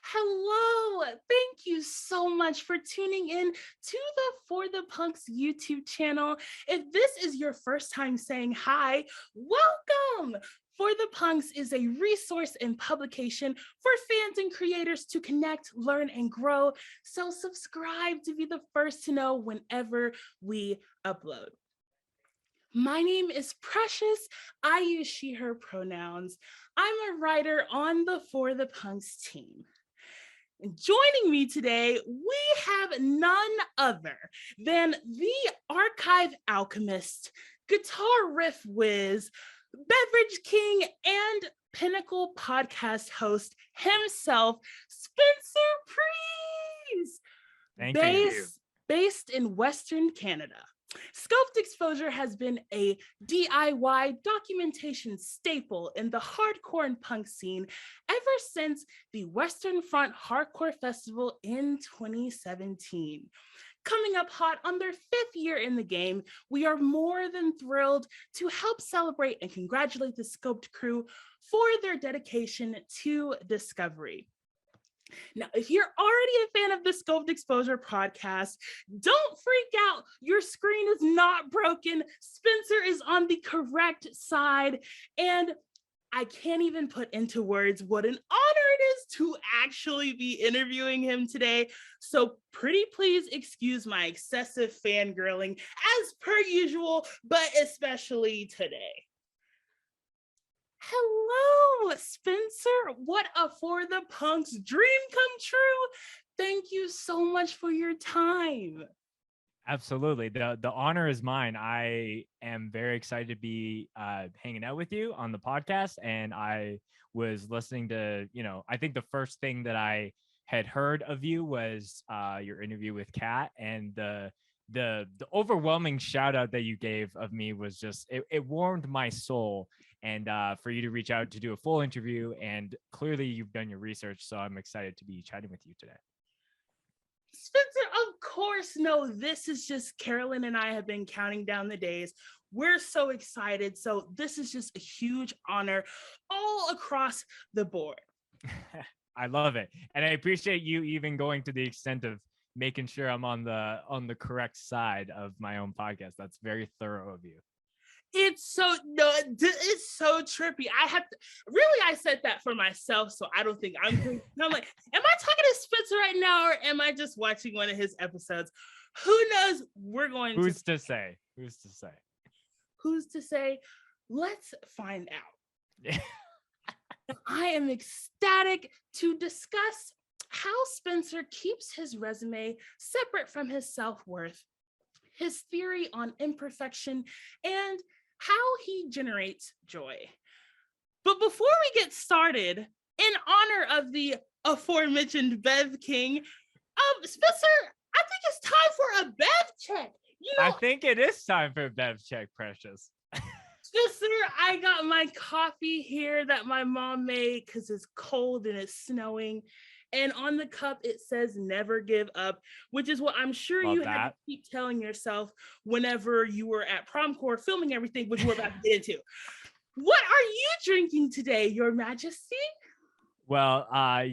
Hello, thank you so much for tuning in to the For the Punks YouTube channel. If this is your first time saying hi, welcome. For the Punks is a resource and publication for fans and creators to connect, learn, and grow. So subscribe to be the first to know whenever we upload. My name is Precious. I use she, her pronouns. I'm a writer on the For the Punks team. And joining me today, we have none other than the archive alchemist, guitar riff whiz, beverage king, and Pinnacle podcast host himself, Spencer Priest. Thank you. Based in Western Canada. Scoped Exposure has been a DIY documentation staple in the hardcore and punk scene ever since the Western Front Hardcore Festival in 2017. Coming up hot on their 5th year in the game, we are more than thrilled to help celebrate and congratulate the Scoped crew for their dedication to discovery. Now, if you're already a fan of the Scoped Exposure podcast, don't freak out. Your screen is not broken. Spencer is on the correct side. And I can't even put into words what an honor it is to actually be interviewing him today. So pretty please excuse my excessive fangirling as per usual, but especially today. Hello, Spencer. What a For the Punks dream come true. Thank you so much for your time. Absolutely. The honor is mine. I am very excited to be hanging out with you on the podcast. And I was listening to, I think the first thing that I had heard of you was your interview with Kat, and the overwhelming shout out that you gave of me was just, it warmed my soul. And for you to reach out to do a full interview, and clearly you've done your research. So I'm excited to be chatting with you today. Spencer, of course, no, this is just Carolyn and I have been counting down the days. We're so excited. So this is just a huge honor all across the board. I love it. And I appreciate you even going to the extent of making sure I'm on the correct side of my own podcast. That's very thorough of you. It's so trippy. I said that for myself, so I don't think I'm like, am I talking to Spencer right now, or am I just watching one of his episodes? Who knows? Who's to say? Who's to say? Let's find out. I am ecstatic to discuss how Spencer keeps his resume separate from his self-worth, his theory on imperfection, and how he generates joy. But before we get started, in honor of the aforementioned Bev King, Spencer, I think it's time for a Bev check. I think it is time for a Bev check, Precious. Spencer, I got my coffee here that my mom made because it's cold and it's snowing. And on the cup, it says never give up, which is what I'm sure you had to keep telling yourself whenever you were at Promcore filming everything, which we're about to get into. What are you drinking today, Your Majesty? Well, I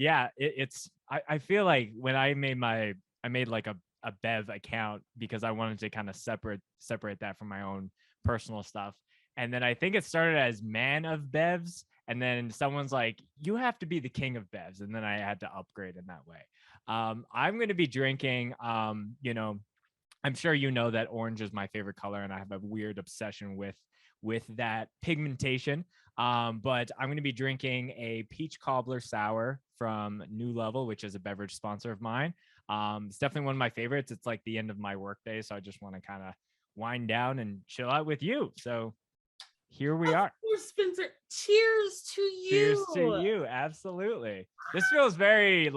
feel like when I made like a Bev account because I wanted to kind of separate that from my own personal stuff. And then I think it started as Man of Bevs. And then someone's like, you have to be the king of bevs. And then I had to upgrade in that way. I'm going to be drinking, I'm sure you know that orange is my favorite color, and I have a weird obsession with that pigmentation. But I'm going to be drinking a peach cobbler sour from New Level, which is a beverage sponsor of mine. It's definitely one of my favorites. It's like the end of my workday, so I just want to kind of wind down and chill out with you. So here we are. Spencer, cheers to you. Cheers to you. Absolutely. This feels very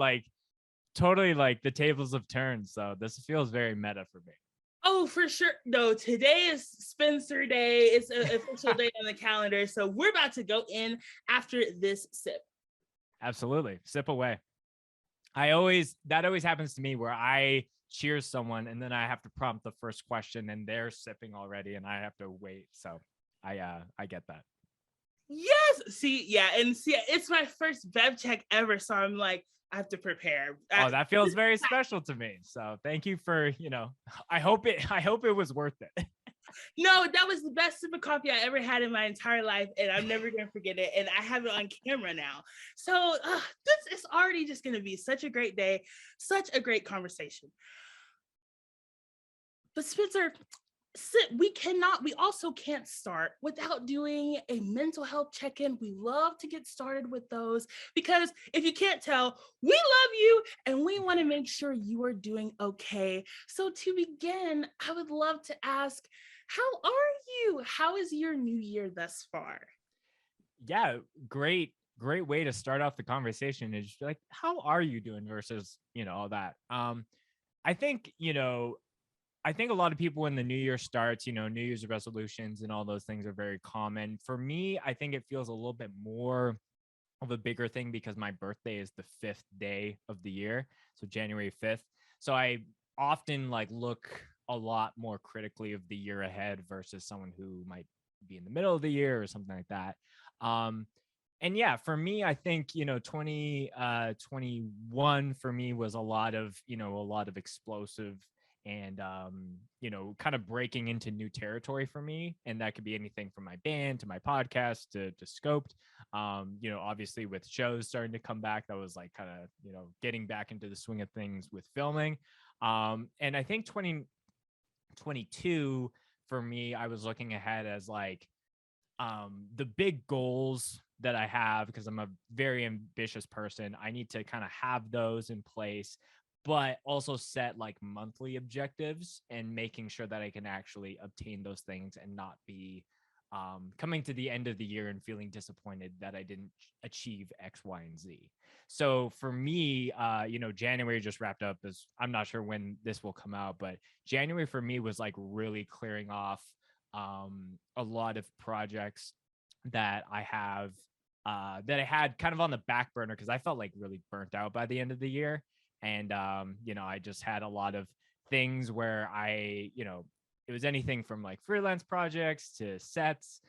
totally like the tables have turned. So this feels very meta for me. Oh, for sure. No, today is Spencer Day. It's an official day on the calendar. So we're about to go in after this sip. Absolutely. Sip away. That always happens to me where I cheers someone and then I have to prompt the first question and they're sipping already and I have to wait. So I get that. Yes. See, yeah. And see, it's my first bev check ever. So I'm like, I have to prepare. Oh, that feels very special to me. So thank you for, I hope it was worth it. No, that was the best sip of coffee I ever had in my entire life, and I'm never gonna forget it. And I have it on camera now. So this is already just gonna be such a great day, such a great conversation. But Spencer, we also can't start without doing a mental health check-in. We love to get started with those because if you can't tell, we love you and we want to make sure you are doing okay. So to begin, I would love to ask, how are you? How is your new year thus far? Yeah, great way to start off the conversation is just like, how are you doing versus, all that. I think, I think a lot of people when the new year starts, New Year's resolutions and all those things are very common. For me, I think it feels a little bit more of a bigger thing because my birthday is the 5th day of the year. So January 5th. So I often like look a lot more critically of the year ahead versus someone who might be in the middle of the year or something like that. Um, and yeah, for me, I think, 2021 for me was a lot of explosive and kind of breaking into new territory for me. And that could be anything from my band to my podcast to Scoped. Obviously with shows starting to come back, that was like kind of, getting back into the swing of things with filming. And I think 2022 for me, I was looking ahead as like the big goals that I have, because I'm a very ambitious person. I need to kind of have those in place, but also set like monthly objectives and making sure that I can actually obtain those things and not be coming to the end of the year and feeling disappointed that I didn't achieve X, Y, and Z. So for me, January just wrapped up. As I'm not sure when this will come out, but January for me was like really clearing off a lot of projects that I have that I had kind of on the back burner because I felt like really burnt out by the end of the year. And I just had a lot of things where it was anything from like freelance projects to sets.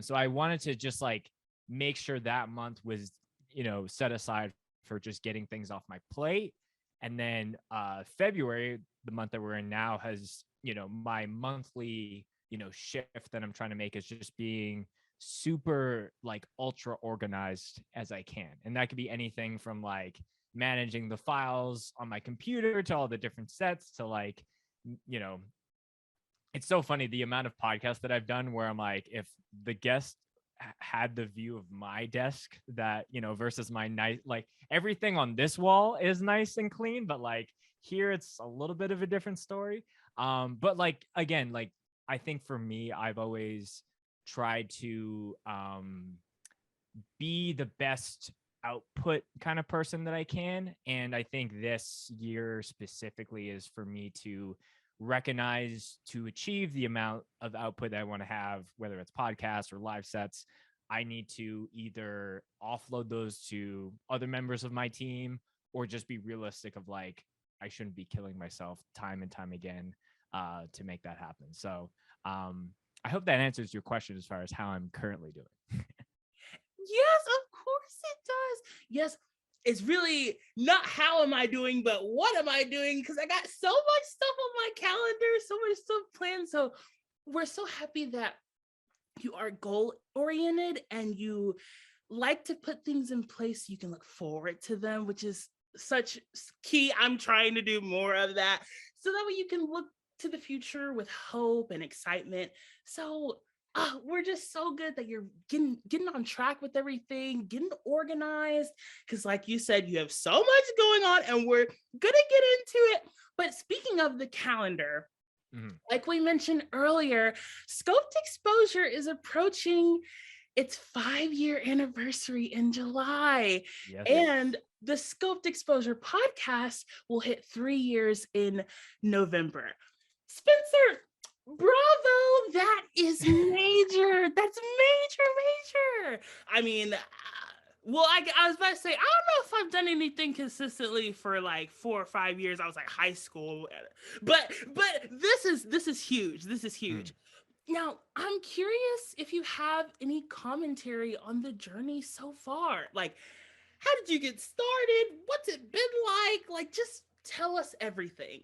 So I wanted to just like make sure that month was, set aside for just getting things off my plate. And then February, the month that we're in now, has, my monthly, shift that I'm trying to make is just being super like ultra organized as I can. And that could be anything from like managing the files on my computer to all the different sets to like, it's so funny the amount of podcasts that I've done where I'm like, if the guest had the view of my desk that, versus my nice, like everything on this wall is nice and clean, but like here it's a little bit of a different story. But like, again, like I think for me, I've always tried to be the best output kind of person that I can. And I think this year specifically is for me to recognize, to achieve the amount of output that I want to have, whether it's podcasts or live sets. I need to either offload those to other members of my team or just be realistic of like, I shouldn't be killing myself time and time again to make that happen. So I hope that answers your question as far as how I'm currently doing. Yes, of course it does. Yes, it's really not how am I doing, but what am I doing? Because I got so much stuff on my calendar, so much stuff planned. So we're so happy that you are goal oriented and you like to put things in place so you can look forward to them, which is such key. I'm trying to do more of that so that way you can look to the future with hope and excitement. So we're just so good that you're getting on track with everything, getting organized. Because, like you said, you have so much going on, and we're gonna get into it. But speaking of the calendar, like we mentioned earlier, Scoped Exposure is approaching its 5-year anniversary in July. Yes. And the Scoped Exposure podcast will hit 3 years in November. Spencer, bravo, that is major. That's major. I mean, well, I was about to say, I don't know if I've done anything consistently for like 4 or 5 years. I was like high school, but this is huge. This is huge. Now, I'm curious if you have any commentary on the journey so far. Like, how did you get started? What's it been like? Like, just tell us everything.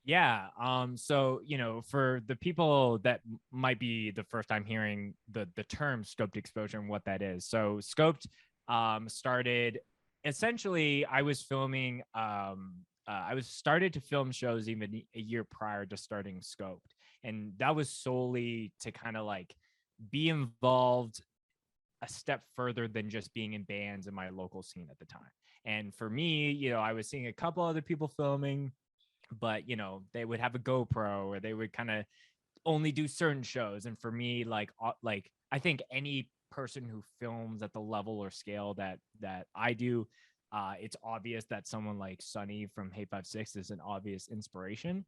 Yeah. So, for the people that might be the first time hearing the term scoped exposure and what that is. So scoped started essentially, I was filming I was started to film shows even a year prior to starting scoped. And that was solely to kind of like be involved a step further than just being in bands in my local scene at the time. And for me, I was seeing a couple other people filming, but they would have a GoPro or they would kind of only do certain shows. And for me, like I think any person who films at the level or scale that I do, it's obvious that someone like Sunny from Hate 56 is an obvious inspiration.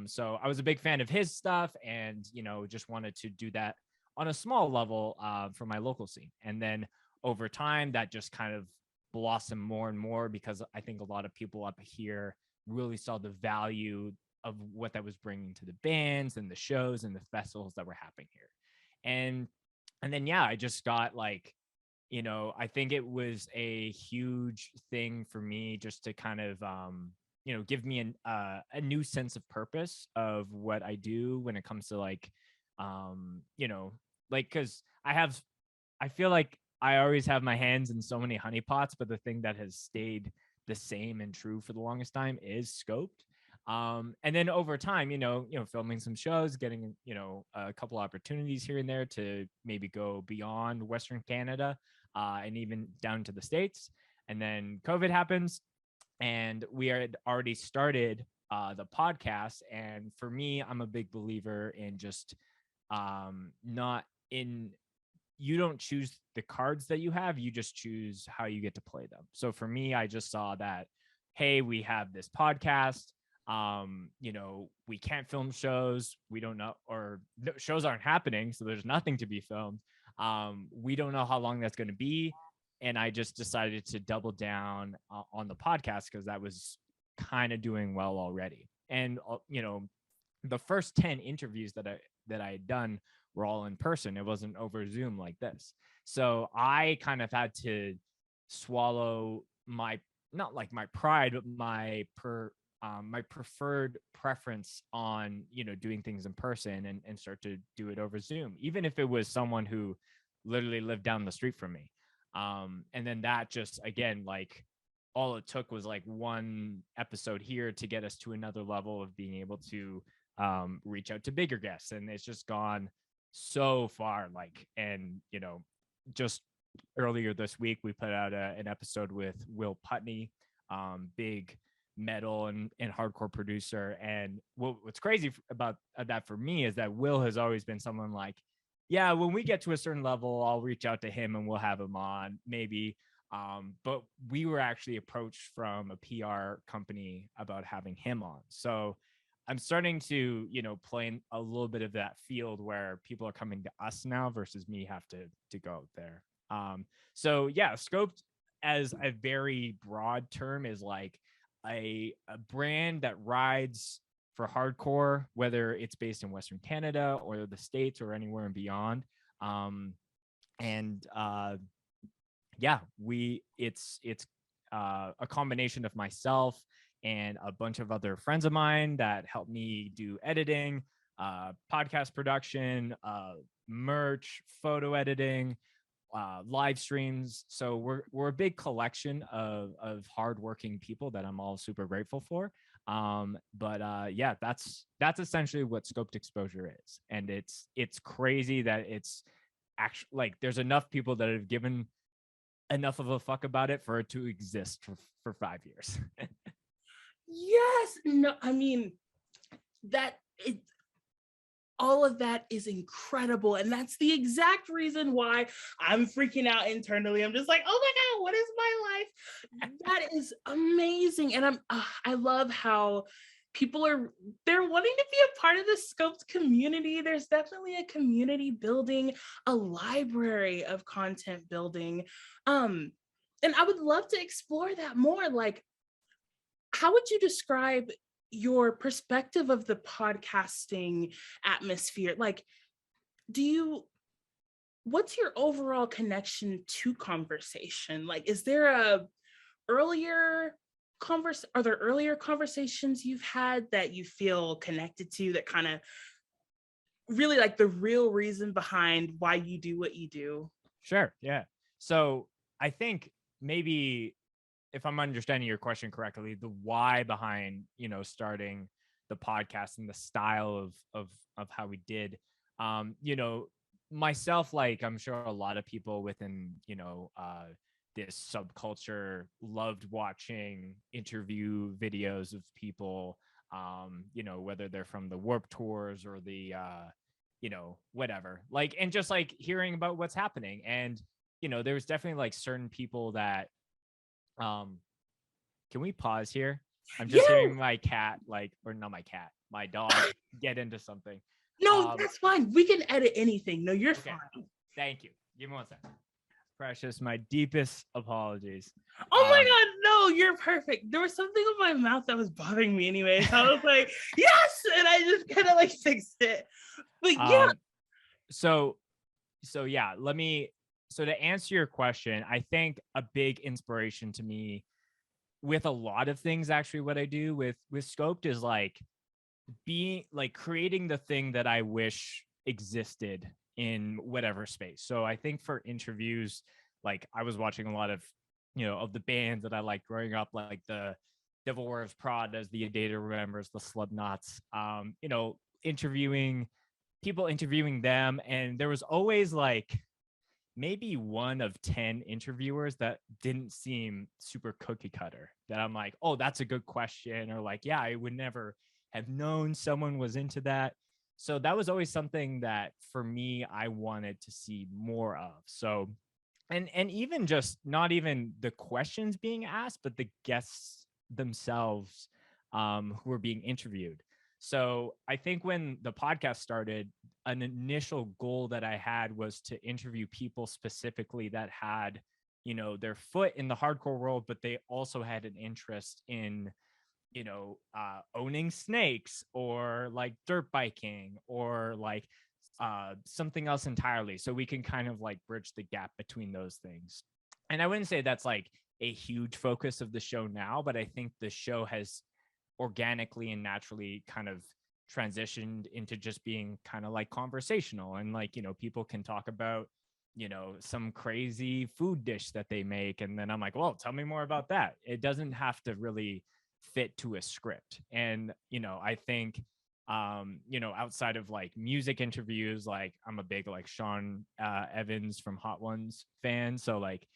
So I was a big fan of his stuff, and just wanted to do that on a small level for my local scene. And then over time, that just kind of blossomed more and more, because I think a lot of people up here really saw the value of what that was bringing to the bands and the shows and the festivals that were happening here. And then yeah, I just got like, I think it was a huge thing for me just to kind of give me a new sense of purpose of what I do when it comes to like like, because I feel like I always have my hands in so many honeypots, but the thing that has stayed the same and true for the longest time is scoped. And then over time, filming some shows, getting, a couple opportunities here and there to maybe go beyond Western Canada and even down to the States. And then COVID happens, and we had already started the podcast. And for me, I'm a big believer in just not in you don't choose the cards that you have, you just choose how you get to play them. So for me, I just saw that, hey, we have this podcast. We can't film shows. We don't know, or shows aren't happening. So there's nothing to be filmed. We don't know how long that's going to be. And I just decided to double down on the podcast because that was kind of doing well already. And, the first 10 interviews that I had done were all in person. It wasn't over Zoom like this. So I kind of had to swallow my, not like my pride, but my preferred preference on, doing things in person and start to do it over Zoom, even if it was someone who literally lived down the street from me. And then that just, again, like all it took was like one episode here to get us to another level of being able to reach out to bigger guests. And it's just gone so far. Like, and, just earlier this week, we put out an episode with Will Putney, big metal and hardcore producer. And what's crazy about that for me is that Will has always been someone like, yeah, when we get to a certain level, I'll reach out to him and we'll have him on maybe. But we were actually approached from a PR company about having him on. So I'm starting to, play in a little bit of that field where people are coming to us now versus me have to go out there. So yeah, scoped as a very broad term is like a brand that rides for hardcore, whether it's based in Western Canada or the States or anywhere and beyond. Yeah, it's a combination of myself and a bunch of other friends of mine that help me do editing, podcast production, merch, photo editing, live streams. So we're a big collection of hardworking people that I'm all super grateful for. Yeah, that's essentially what scoped exposure is. And it's crazy that it's actually like there's enough people that have given enough of a fuck about it for it to exist for 5 years. Yes. No, I mean, all of that is incredible. And that's the exact reason why I'm freaking out internally. I'm just like, oh my God, what is my life? That is amazing. And I love how they're wanting to be a part of the scoped community. There's definitely a community building, a library of content building. And I would love to explore that more. Like, how would you describe your perspective of the podcasting atmosphere? Like, do you, what's your overall connection to conversation? Like, is there a earlier are there earlier conversations you've had that you feel connected to, that kind of really like the real reason behind why you do what you do? Sure. Yeah. So I think maybe if I'm understanding your question correctly, the why behind, starting the podcast and the style of how we did, myself, like I'm sure a lot of people within, this subculture loved watching interview videos of people, whether they're from the Warp Tours or the, whatever, like, and just like hearing about what's happening. And, there was definitely like certain people that, can we pause here? I'm just Yeah. hearing my cat, like, or not my cat, my dog get into something. No, that's fine. We can edit anything. No, you're Okay. fine. Thank you. Give me 1 second. Precious, my deepest apologies. Oh my God, no, you're perfect. There was something in my mouth that was bothering me anyway. So I was like, yes, and I just kind of like fixed it. But yeah. So yeah, so to answer your question, I think a big inspiration to me with a lot of things, actually, what I do with Scoped is like being like creating the thing that I wish existed in whatever space. So I think for interviews, like I was watching a lot of, of the bands that I liked growing up, like the Devil Wears Prada, the A Day to Remember, the Slipknots, interviewing people, interviewing them. And there was always like maybe 1 of 10 interviewers that didn't seem super cookie cutter, that I'm like, oh, that's a good question. Or like, yeah, I would never have known someone was into that. So that was always something that for me, I wanted to see more of. So, and even just not even the questions being asked, but the guests themselves, who were being interviewed. So I think when the podcast started, an initial goal that I had was to interview people specifically that had, their foot in the hardcore world, but they also had an interest in, owning snakes or like dirt biking or like something else entirely. So we can kind of like bridge the gap between those things. And I wouldn't say that's like a huge focus of the show now, but I think the show has organically and naturally kind of transitioned into just being kind of like conversational, and like, people can talk about, some crazy food dish that they make. And then I'm like, well, tell me more about that. It doesn't have to really fit to a script. And, I think, outside of like music interviews, like I'm a big like Sean Evans from Hot Ones fan. So like,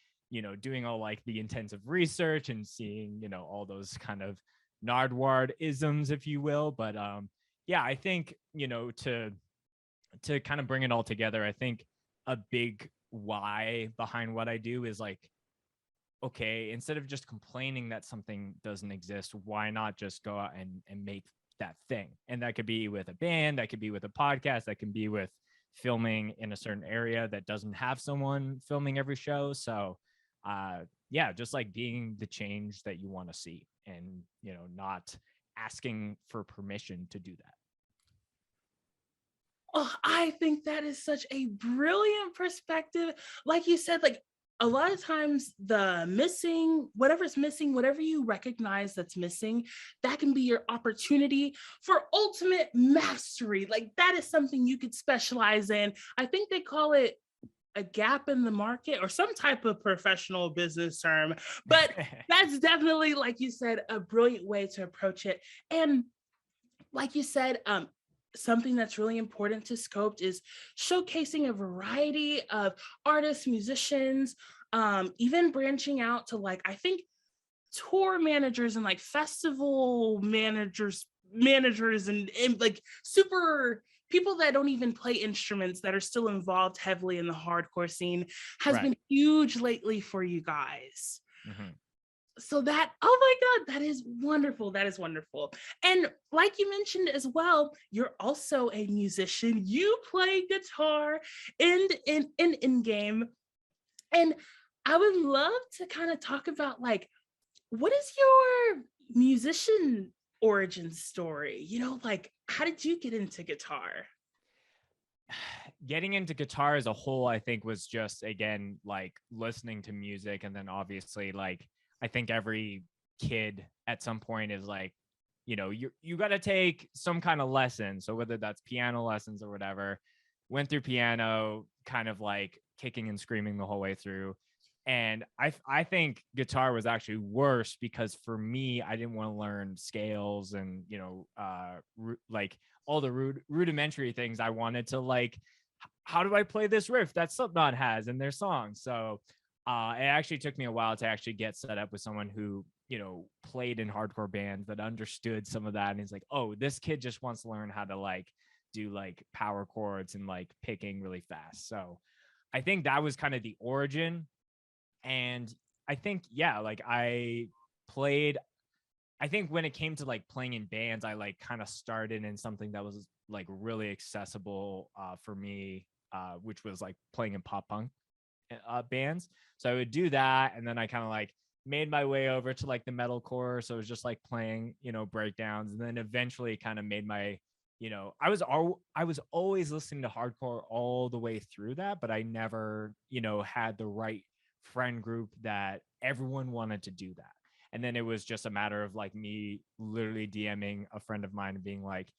doing all like the intensive research and seeing, all those kind of Nardward isms, if you will. But yeah, I think, to kind of bring it all together, I think a big why behind what I do is like, okay, instead of just complaining that something doesn't exist, why not just go out and make that thing? And that could be with a band, that could be with a podcast, that can be with filming in a certain area that doesn't have someone filming every show. So yeah, just like being the change that you want to see, and, not asking for permission to do that. Oh, I think that is such a brilliant perspective. Like you said, like a lot of times the missing, whatever's missing, whatever you recognize that's missing, that can be your opportunity for ultimate mastery. Like that is something you could specialize in. I think they call it a gap in the market or some type of professional business term, but that's definitely, like you said, a brilliant way to approach it. And like you said, something that's really important to Scoped is showcasing a variety of artists, musicians, even branching out to like, I think tour managers and like festival managers and like super people that don't even play instruments that are still involved heavily in the hardcore scene has been huge lately for you guys. Mm-hmm. So that, oh my God, that is wonderful. That is wonderful. And like you mentioned as well, you're also a musician. You play guitar in game. And I would love to kind of talk about like, what is your musician origin story? Like, how did you get into guitar? getting into guitar as a whole, I think was just, again, like listening to music. And then obviously, like, I think every kid at some point is like, you got to take some kind of lesson. So whether that's piano lessons or whatever, went through piano, kind of like kicking and screaming the whole way through. And I think guitar was actually worse because for me, I didn't want to learn scales and, like all the rudimentary things. I wanted to like, how do I play this riff that Slipknot has in their song? So it actually took me a while to actually get set up with someone who, played in hardcore bands that understood some of that. And he's like, oh, this kid just wants to learn how to like do like power chords and like picking really fast. So I think that was kind of the origin. And I think, yeah, like I think when it came to like playing in bands, I like kind of started in something that was like really accessible for me, which was like playing in pop punk bands. So I would do that. And then I kind of like made my way over to like the metalcore. So it was just like playing, breakdowns. And then eventually kind of made my, I was always listening to hardcore all the way through that, but I never, had the right friend group that everyone wanted to do that. And then it was just a matter of like me literally DMing a friend of mine and being like,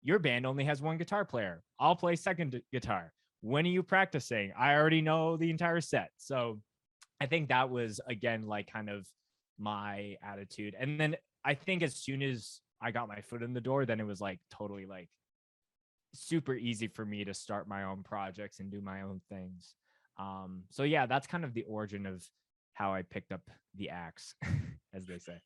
your band only has one guitar player. I'll play second guitar. When are you practicing? I already know the entire set. So I think that was, again, like kind of my attitude. And then I think as soon as I got my foot in the door, then it was like totally like super easy for me to start my own projects and do my own things. So yeah, that's kind of the origin of how I picked up the axe, as they say.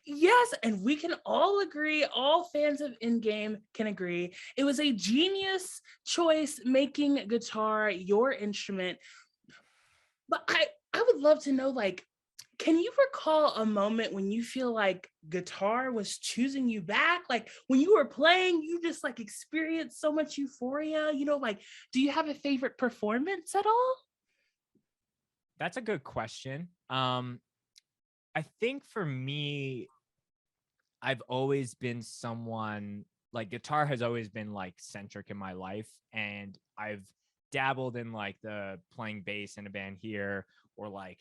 Yes, and we can all agree, all fans of Endgame can agree, it was a genius choice making guitar your instrument. But I would love to know, like, can you recall a moment when you feel like guitar was choosing you back? Like when you were playing, you just like experienced so much euphoria, like, do you have a favorite performance at all? That's a good question. I think for me, I've always been someone like guitar has always been like centric in my life. And I've dabbled in like the playing bass in a band here, or like,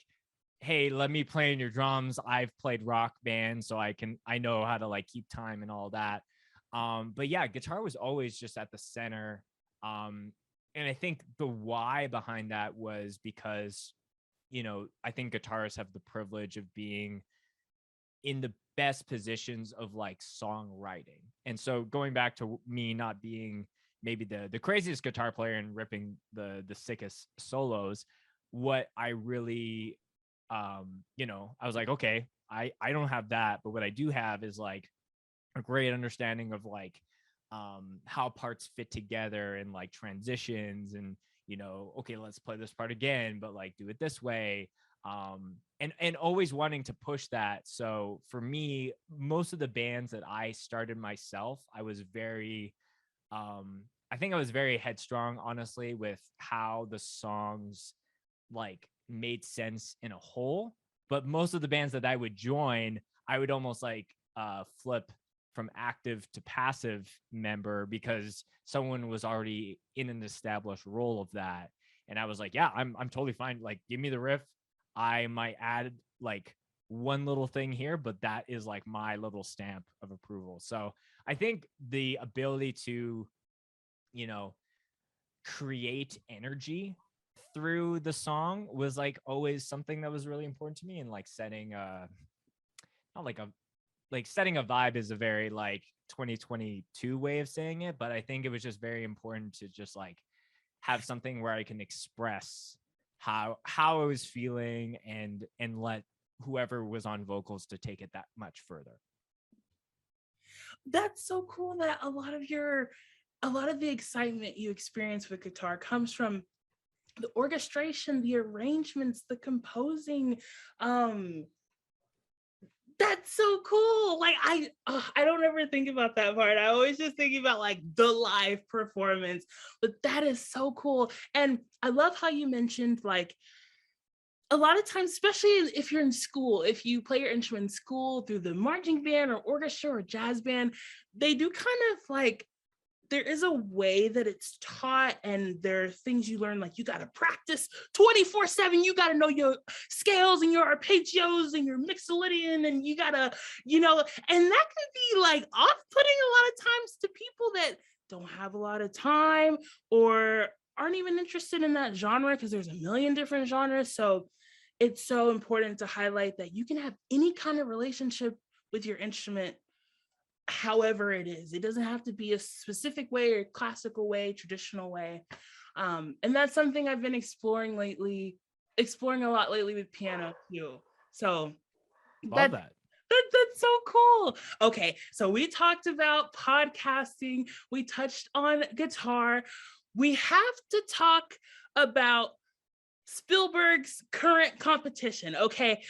hey, let me play in your drums. I've played rock bands, so I know how to like keep time and all that. But yeah, guitar was always just at the center. And I think the why behind that was because, I think guitarists have the privilege of being in the best positions of like songwriting. And so going back to me not being maybe the craziest guitar player and ripping the sickest solos, what I really I was like, okay, I don't have that, but what I do have is like a great understanding of like how parts fit together and like transitions and okay, let's play this part again, but like do it this way. And always wanting to push that. So for me, most of the bands that I started myself, I was very I think I was very headstrong, honestly, with how the songs like made sense in a whole. But most of the bands that I would join, I would almost like flip from active to passive member because someone was already in an established role of that. And I was like, yeah, I'm totally fine. Like, give me the riff. I might add like one little thing here, but that is like my little stamp of approval. So I think the ability to, create energy through the song was like always something that was really important to me. And like setting not like setting a vibe is a very like 2022 way of saying it, but I think it was just very important to just like have something where I can express how I was feeling and let whoever was on vocals to take it that much further. That's so cool that a lot of the excitement you experience with guitar comes from the orchestration, the arrangements, the composing. That's so cool. Like I don't ever think about that part. I always just think about like the live performance, but that is so cool. And I love how you mentioned like a lot of times, especially if you're in school, if you play your instrument in school through the marching band or orchestra or jazz band, they do kind of like there is a way that it's taught, and there are things you learn, like you got to practice 24/7. You got to know your scales and your arpeggios and your mixolydian, and you got to, and that can be like off-putting a lot of times to people that don't have a lot of time or aren't even interested in that genre, because there's a million different genres. So it's so important to highlight that you can have any kind of relationship with your instrument, however it is. It doesn't have to be a specific way or classical way, traditional way. And that's something I've been exploring a lot lately with piano too. So Love that. That's so cool. Okay, so we talked about podcasting, we touched on guitar. We have to talk about Spielberg's current competition. Okay,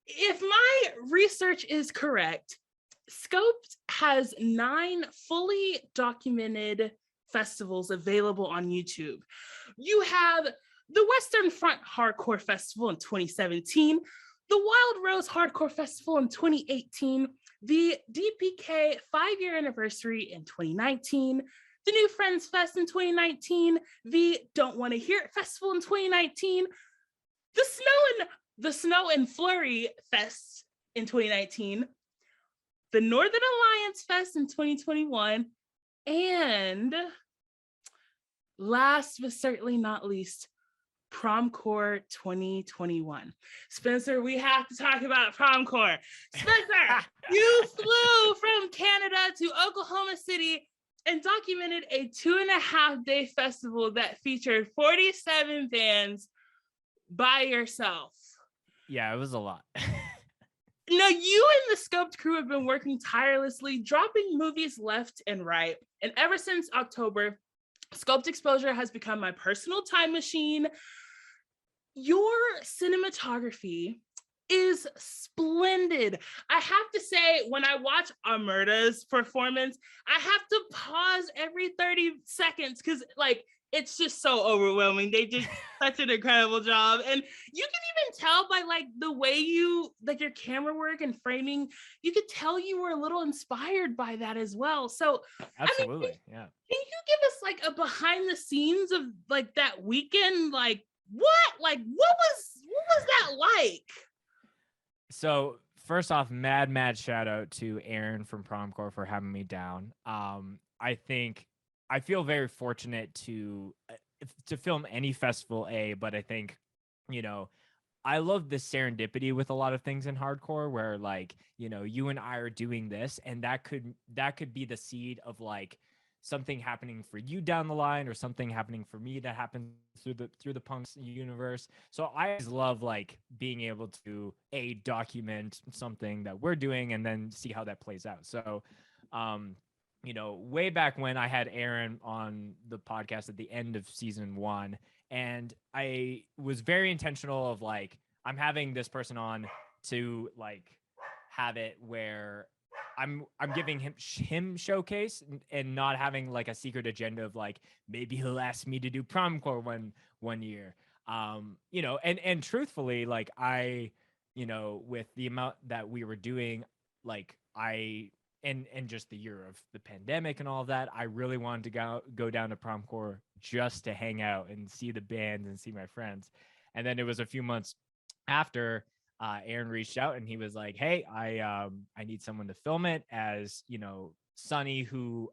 if my research is correct, Scoped has 9 fully documented festivals available on YouTube. You have the Western Front Hardcore Festival in 2017, the Wild Rose Hardcore Festival in 2018, the DPK 5-year anniversary in 2019, the New Friends Fest in 2019, the Don't Want to Hear It Festival in 2019, the Snow and Flurry Fest in 2019, the Northern Alliance Fest in 2021, and last but certainly not least, Promcore 2021. Spencer, we have to talk about Promcore. Spencer, you flew from Canada to Oklahoma City and documented a 2.5-day festival that featured 47 bands by yourself. Yeah, it was a lot. Now, you and the Scoped crew have been working tirelessly, dropping movies left and right. And ever since October, Scoped Exposure has become my personal time machine. Your cinematography is splendid. I have to say, when I watch Amerda's performance, I have to pause every 30 seconds because, like, it's just so overwhelming. They did such an incredible job. And you can even tell by like the way you, like your camera work and framing, you could tell you were a little inspired by that as well. So absolutely, yeah. Can you give us like a behind the scenes of like that weekend? Like what was that like? So first off, mad shout out to Aaron from Promcore for having me down. I feel very fortunate to film any festival, but I think, I love the serendipity with a lot of things in hardcore where like, you and I are doing this and that could be the seed of like something happening for you down the line or something happening for me that happens through the punks universe. So I always love like being able to document something that we're doing and then see how that plays out. So, way back when I had Aaron on the podcast at the end of season 1, and I was very intentional of like, I'm having this person on to like have it where I'm giving him showcase and not having like a secret agenda of like, maybe he'll ask me to do Promcore one year. And truthfully, like with the amount that we were doing, like and just the year of the pandemic and all of that, I really wanted to go down to Promcore just to hang out and see the bands and see my friends. And then it was a few months after Aaron reached out and he was like, hey, I need someone to film it, as Sunny, who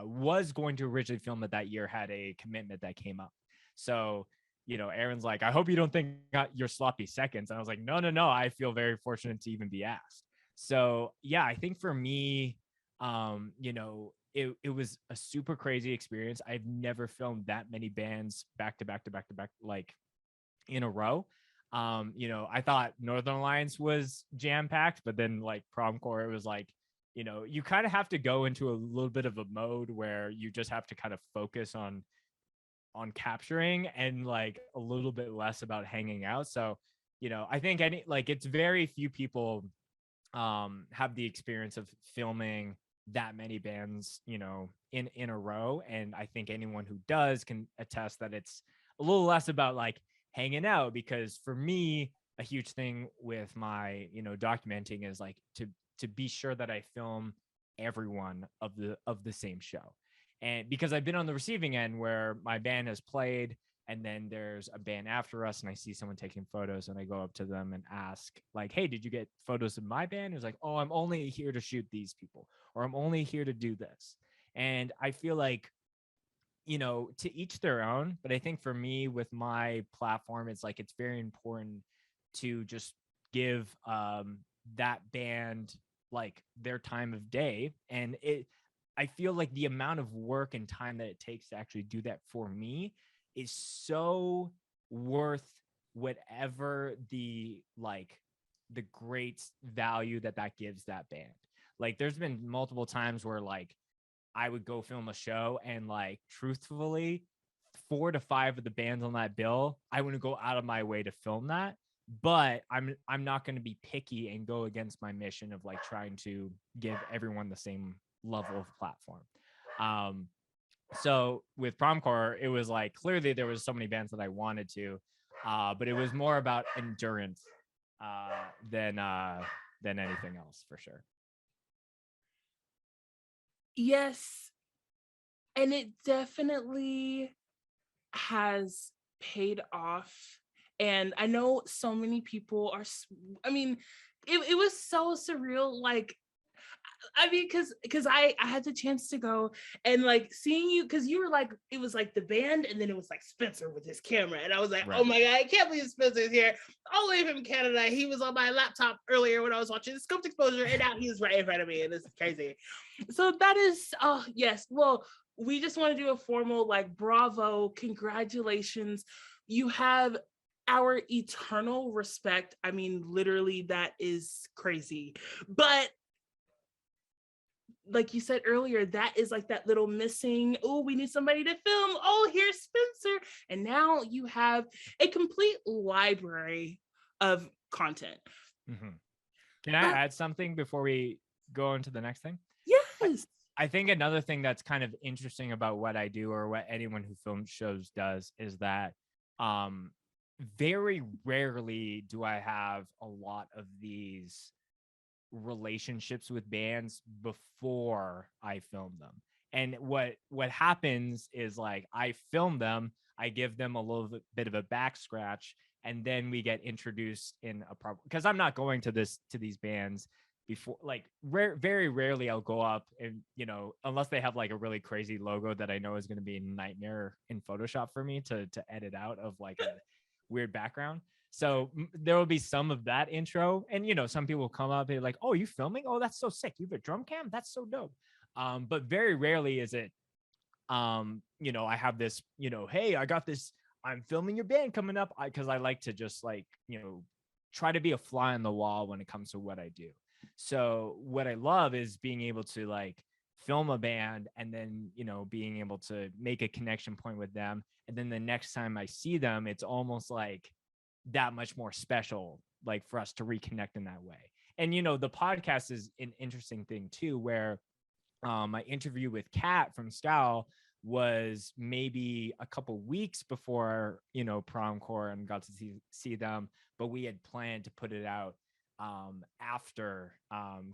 was going to originally film it that year, had a commitment that came up. So Aaron's like, I hope you don't think you're sloppy seconds. And I was like, no, I feel very fortunate to even be asked. So yeah, I think for me, it was a super crazy experience. I've never filmed that many bands back to back, like in a row. I thought Northern Alliance was jam packed, but then like Promcore, it was like, you kind of have to go into a little bit of a mode where you just have to kind of focus on capturing and like a little bit less about hanging out. So, I think it's very few people have the experience of filming that many bands, in a row. And I think anyone who does can attest that it's a little less about like hanging out, because for me, a huge thing with my, documenting is like to be sure that I film everyone of the same show. And because I've been on the receiving end where my band has played and then there's a band after us and I see someone taking photos and I go up to them and ask like, hey, did you get photos of my band? It's like, oh, I'm only here to shoot these people, or I'm only here to do this. And I feel like, to each their own. But I think for me with my platform, it's like, it's very important to just give that band like their time of day. And I feel like the amount of work and time that it takes to actually do that for me is so worth whatever the great value that gives that band. Like there's been multiple times where like I would go film a show and like truthfully 4 to 5 of the bands on that bill, I wouldn't go out of my way to film that. But I'm not going to be picky and go against my mission of like trying to give everyone the same level of platform. So with Promcore, it was like clearly there was so many bands that I wanted to, but it was more about endurance than anything else for sure. Yes, and it definitely has paid off. And I know so many people are, I mean, it was so surreal. Like, I mean, because I had the chance to go and like seeing you, because you were like, it was like the band and then it was like Spencer with his camera. And I was like, right. Oh my God, I can't believe Spencer's here all the way from Canada. He was on my laptop earlier when I was watching the Scoped Exposure and now he's right in front of me and this is crazy. So that is, oh yes, well, we just want to do a formal like bravo, congratulations. You have our eternal respect. I mean, literally that is crazy. But like you said earlier, that is like that little missing, oh, we need somebody to film. Oh, here's Spencer. And now you have a complete library of content. Mm-hmm. Can I add something before we go into the next thing? Yes. I think another thing that's kind of interesting about what I do or what anyone who films shows does is that very rarely do I have a lot of these relationships with bands before I film them. And what happens is like I film them, I give them a little bit of a back scratch, and then we get introduced in a problem because I'm not going to these bands before, like very rarely I'll go up and unless they have like a really crazy logo that I know is going to be a nightmare in Photoshop for me to edit out of like a weird background. So there will be some of that intro, and some people will come up and like, oh, you filming? Oh, that's so sick. You have a drum cam? That's so dope. But very rarely is it I have this, hey, I got this, I'm filming your band coming up, because I like to just like try to be a fly on the wall when it comes to what I do. So what I love is being able to like film a band and then being able to make a connection point with them, and then the next time I see them, it's almost like that much more special, like for us to reconnect in that way. And the podcast is an interesting thing too, where my interview with Kat from Scowl was maybe a couple weeks before Promcore and got to see them, but we had planned to put it out after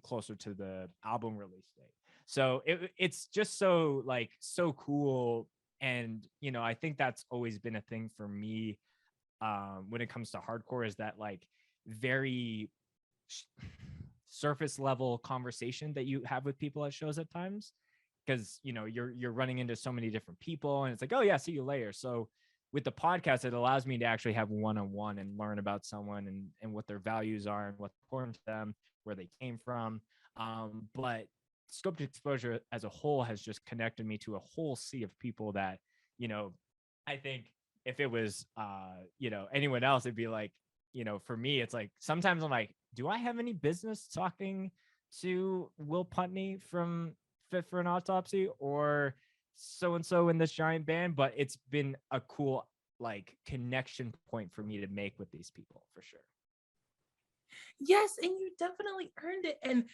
closer to the album release date. So it's just so cool. And I think that's always been a thing for me when it comes to hardcore, is that like very surface level conversation that you have with people at shows at times, because you're running into so many different people and it's like, oh yeah, see you later. So with the podcast, it allows me to actually have one-on-one and learn about someone and what their values are and what's important to them, where they came from. But Scoped Exposure as a whole has just connected me to a whole sea of people that I think if it was anyone else, it'd be like, for me, it's like sometimes I'm like, do I have any business talking to Will Putney from Fit for an Autopsy or so-and-so in this giant band? But it's been a cool like connection point for me to make with these people for sure. Yes, and you definitely earned it. And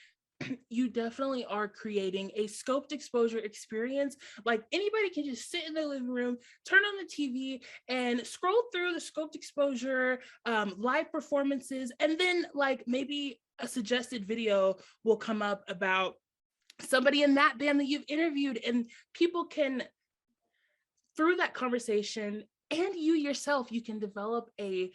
you definitely are creating a Scoped Exposure experience. Like anybody can just sit in their living room, turn on the TV and scroll through the Scoped Exposure live performances. And then like maybe a suggested video will come up about somebody in that band that you've interviewed, and people can, through that conversation and you yourself, you can develop a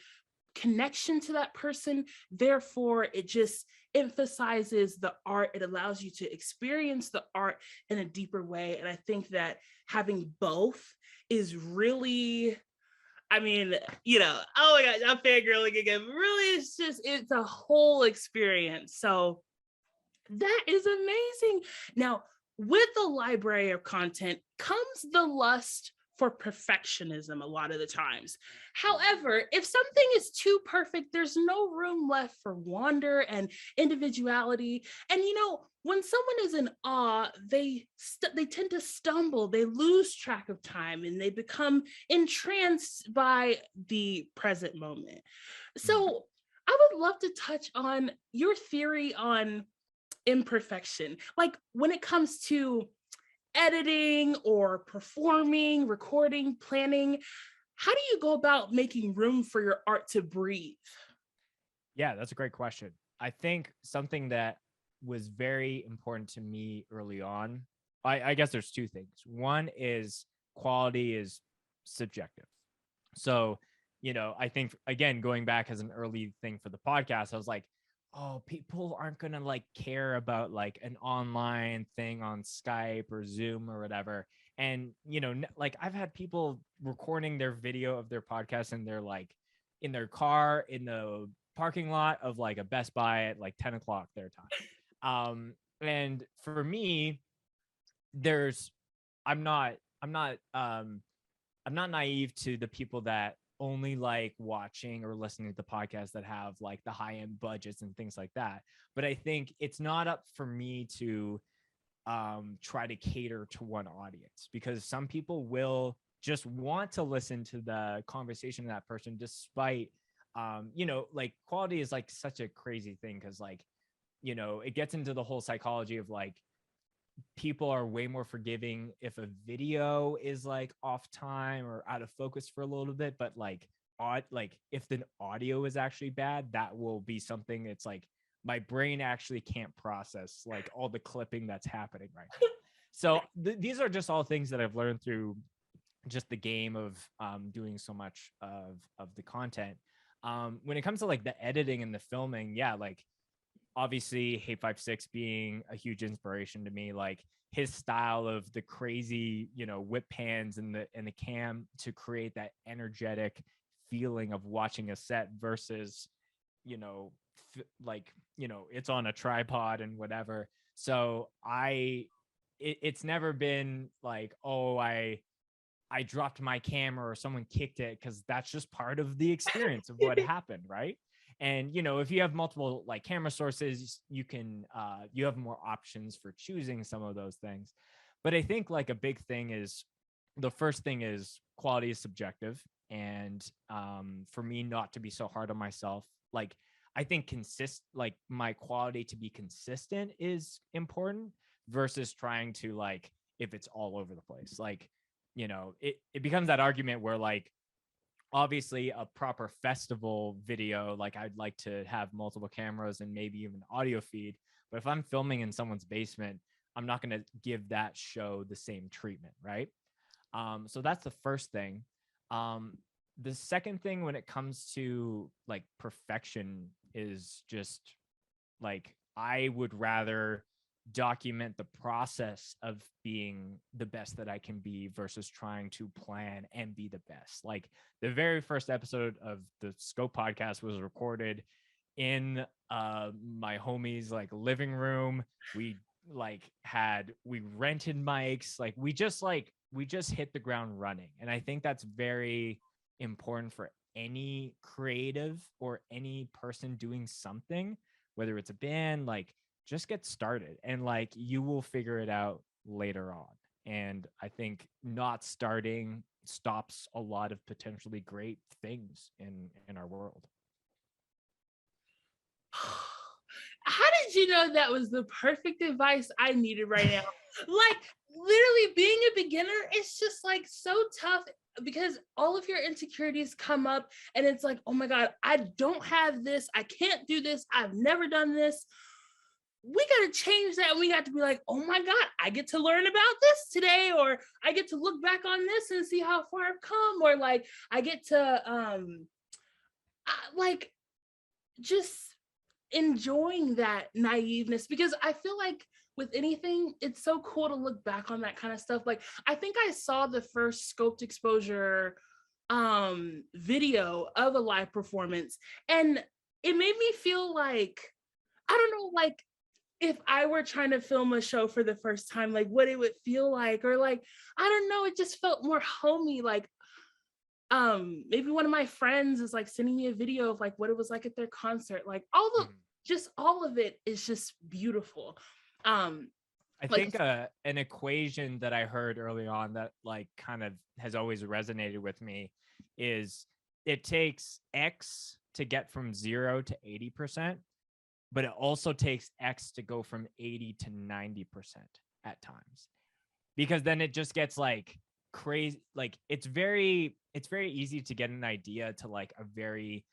connection to that person. Therefore, it just emphasizes the art. It allows you to experience the art in a deeper way. And I think that having both is really, I mean, oh my gosh, I'm fangirling again. Really, it's a whole experience. So that is amazing. Now, with the library of content comes the lust for perfectionism a lot of the times. However, if something is too perfect, there's no room left for wonder and individuality. And when someone is in awe, they tend to stumble, they lose track of time, and they become entranced by the present moment. So I would love to touch on your theory on imperfection. Like when it comes to editing or performing, recording, planning, how do you go about making room for your art to breathe? Yeah, that's a great question. I think something that was very important to me early on, I guess there's two things. One is quality is subjective. So, I think, again, going back as an early thing for the podcast, I was like, oh, people aren't going to like care about like an online thing on Skype or Zoom or whatever. And, like I've had people recording their video of their podcast and they're like in their car in the parking lot of like a Best Buy at like 10 o'clock their time. And for me, I'm not naive to the people that only like watching or listening to the podcast that have like the high end budgets and things like that. But I think it's not up for me to try to cater to one audience, because some people will just want to listen to the conversation of that person despite like quality is like such a crazy thing, because like it gets into the whole psychology of like people are way more forgiving if a video is like off time or out of focus for a little bit, but like if the audio is actually bad, that will be something that's like my brain actually can't process like all the clipping that's happening right now. So these are just all things that I've learned through just the game of doing so much of the content. When it comes to like the editing and the filming, yeah, like obviously Hate56 being a huge inspiration to me, like his style of the crazy, whip pans and the cam to create that energetic feeling of watching a set versus, it's on a tripod and whatever. So it's never been like, oh, I dropped my camera or someone kicked it, because that's just part of the experience of what happened, right? And if you have multiple like camera sources, you can you have more options for choosing some of those things. But I think like a big thing is, the first thing is quality is subjective, and for me not to be so hard on myself. Like I think like my quality to be consistent is important versus trying to like, if it's all over the place, like it becomes that argument where like obviously a proper festival video, like I'd like to have multiple cameras and maybe even audio feed, but if I'm filming in someone's basement, I'm not going to give that show the same treatment, right? So that's the first thing. The second thing when it comes to like perfection is just like, I would rather document the process of being the best that I can be versus trying to plan and be the best. Like the very first episode of the Scope podcast was recorded in my homie's like living room. We rented mics, like we just hit the ground running. And I think that's very important for any creative or any person doing something, whether it's a band, like just get started and like you will figure it out later on. And I think not starting stops a lot of potentially great things in our world. How did you know that was the perfect advice I needed right now? Like literally being a beginner, it's just like so tough, because all of your insecurities come up and it's like, oh my God, I don't have this. I can't do this. I've never done this. we got to change that. We got to be like, oh my God, I get to learn about this today, or I get to look back on this and see how far I've come, or like I get to like just enjoying that naiveness, because I feel like with anything, it's so cool to look back on that kind of stuff. Like I think I saw the first scoped exposure video of a live performance, and it made me feel like, I don't know, like if I were trying to film a show for the first time, like what it would feel like, or like, I don't know, it just felt more homey. Like maybe one of my friends is like sending me a video of like what it was like at their concert. Like just all of it is just beautiful. I think an equation that I heard early on that like kind of has always resonated with me is it takes X to get from 0 to 80%, but it also takes X to go from 80 to 90% at times, because then it just gets like crazy. Like it's very easy to get an idea to like a very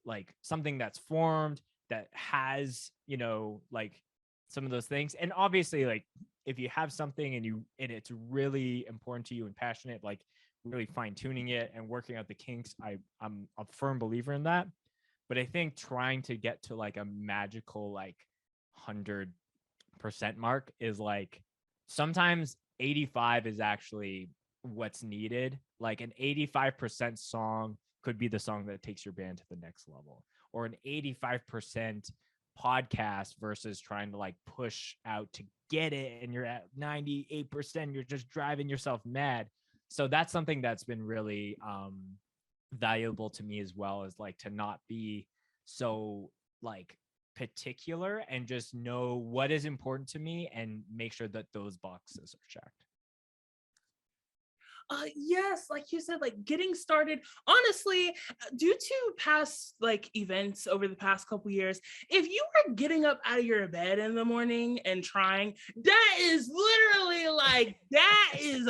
like something that's formed that has, you know, like some of those things. And obviously like if you have something and it's really important to you and passionate, like really fine tuning it and working out the kinks, I'm a firm believer in that. But I think trying to get to like a magical like 100% mark is like, sometimes 85 is actually what's needed. Like an 85% song could be the song that takes your band to the next level, or an 85% podcast versus trying to like push out to get it and you're at 98%, you're just driving yourself mad. So that's something that's been really valuable to me, as well as like to not be so like particular and just know what is important to me and make sure that those boxes are checked. Yes, like you said, like getting started, honestly, due to past like events over the past couple years, if you are getting up out of your bed in the morning and trying, that is literally like, that is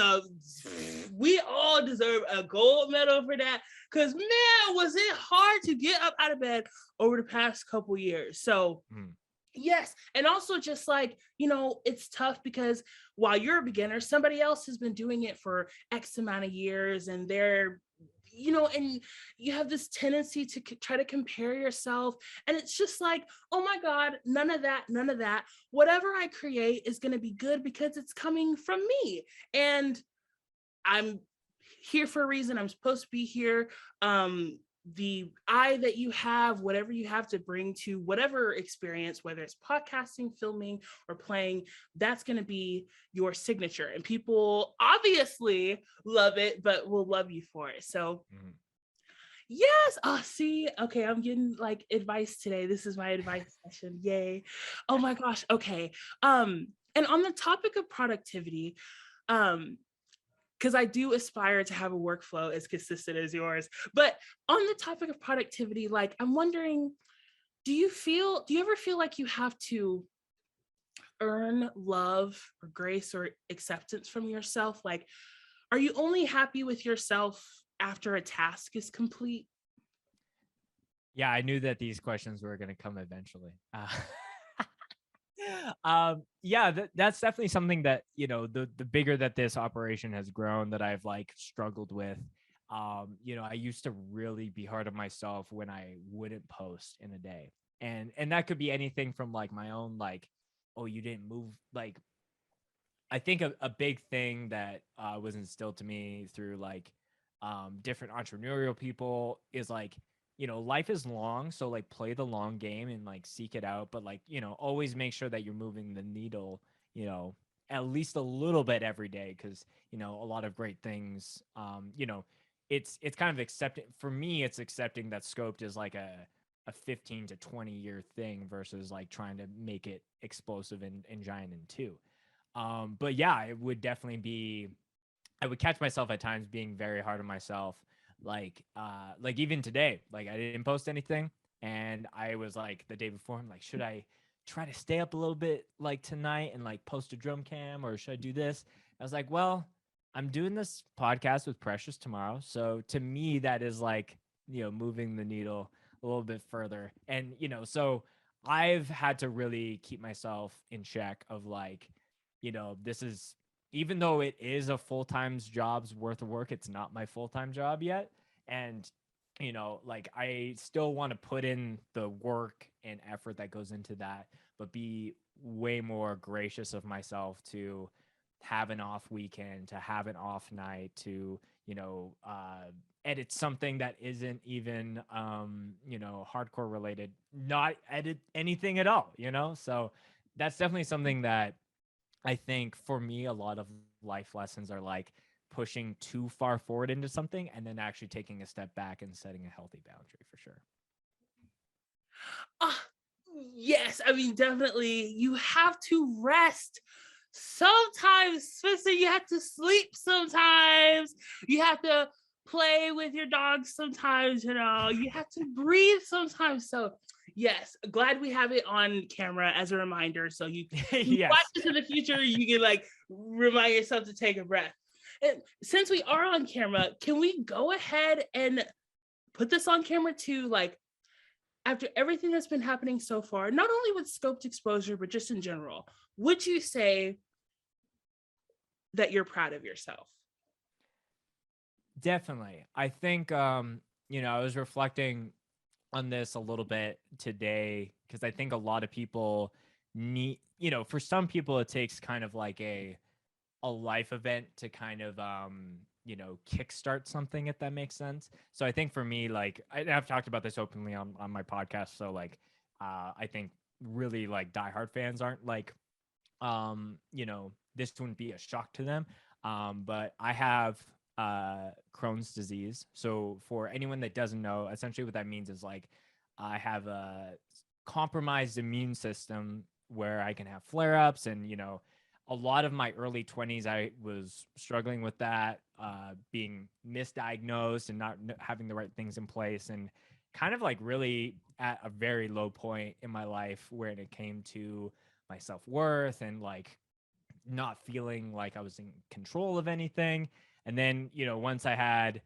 we all deserve a gold medal for that, because man, was it hard to get up out of bed over the past couple years. So yes. And also just like, you know, it's tough because while you're a beginner, somebody else has been doing it for X amount of years, and they're, you know, and you have this tendency to try to compare yourself. And it's just like, oh my God, none of that, none of that. Whatever I create is going to be good because it's coming from me. And I'm here for a reason. I'm supposed to be here. The eye that you have, whatever you have to bring to whatever experience, whether it's podcasting, filming, or playing, that's going to be your signature. And people obviously love it, but will love you for it. So yes. Oh, see, okay, I'm getting like advice today. This is my advice session. Yay. Oh my gosh. Okay. And on the topic of productivity, because I do aspire to have a workflow as consistent as yours. But on the topic of productivity, like I'm wondering, do you ever feel like you have to earn love or grace or acceptance from yourself? Like, are you only happy with yourself after a task is complete? Yeah, I knew that these questions were going to come eventually. Yeah, that's definitely something that, you know, the bigger that this operation has grown, that I've like struggled with. You know, I used to really be hard on myself when I wouldn't post in a day, and that could be anything from like my own like, oh, you didn't move. Like I think a big thing that was instilled to me through like different entrepreneurial people is like, you know, life is long, so like play the long game and like seek it out, but like, you know, always make sure that you're moving the needle, you know, at least a little bit every day, because, you know, a lot of great things, you know, it's kind of accepting, for me it's accepting that scoped is like a 15 to 20 year thing versus like trying to make it explosive and giant in two. But yeah, it would definitely be, I would catch myself at times being very hard on myself. Like even today, like I didn't post anything, and I was like the day before, I'm like, should I try to stay up a little bit like tonight and like post a drum cam, or should I do this? I was like, well, I'm doing this podcast with Precious tomorrow. So to me, that is like, you know, moving the needle a little bit further. And, you know, so I've had to really keep myself in check of like, this is, even though it is a full-time job's worth of work, it's not my full-time job yet. And, like I still want to put in the work and effort that goes into that, but be way more gracious of myself to have an off weekend, to have an off night, to, edit something that isn't even, hardcore related, not edit anything at all, So that's definitely something that I think for me, a lot of life lessons are like pushing too far forward into something and then actually taking a step back and setting a healthy boundary for sure. Yes, I mean, definitely. You have to rest. Sometimes, Spencer, you have to sleep sometimes. You have to play with your dog sometimes, you have to breathe sometimes. So, yes, glad we have it on camera as a reminder. So you Yes. watch this in the future, you can like remind yourself to take a breath. And since we are on camera, can we go ahead and put this on camera too? Like, after everything that's been happening so far, not only with scoped exposure, but just in general, would you say that you're proud of yourself? Definitely. I think, I was reflecting on this a little bit today because I think a lot of people need, for some people, it takes kind of like a life event to kind of kickstart something, if that makes sense. So I think for me, like I've talked about this openly on my podcast, so like I think really like diehard fans aren't like this wouldn't be a shock to them, but I have Crohn's disease. So for anyone that doesn't know, essentially what that means is like I have a compromised immune system where I can have flare-ups, and a lot of my early 20s, I was struggling with that, being misdiagnosed and not having the right things in place, and kind of like really at a very low point in my life where it came to my self-worth and like not feeling like I was in control of anything. And then, once I had,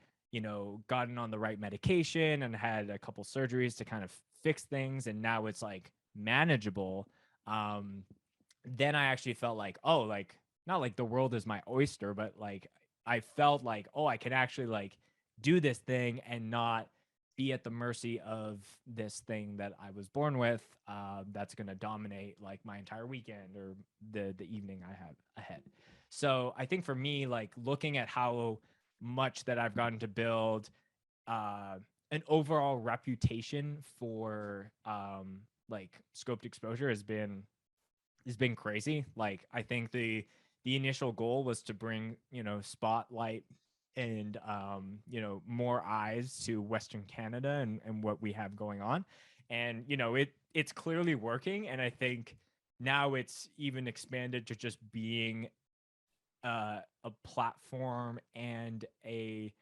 gotten on the right medication and had a couple surgeries to kind of fix things, and now it's like manageable. Then I actually felt like, oh, like not like the world is my oyster, but like I felt like, oh, I can actually like do this thing and not be at the mercy of this thing that I was born with, that's going to dominate like my entire weekend or the evening I have ahead. So I think for me, like looking at how much that I've gotten to build an overall reputation for like scoped exposure has been crazy. Like I think the initial goal was to bring, spotlight and more eyes to Western Canada and what we have going on. And it's clearly working. And I think now it's even expanded to just being a platform and a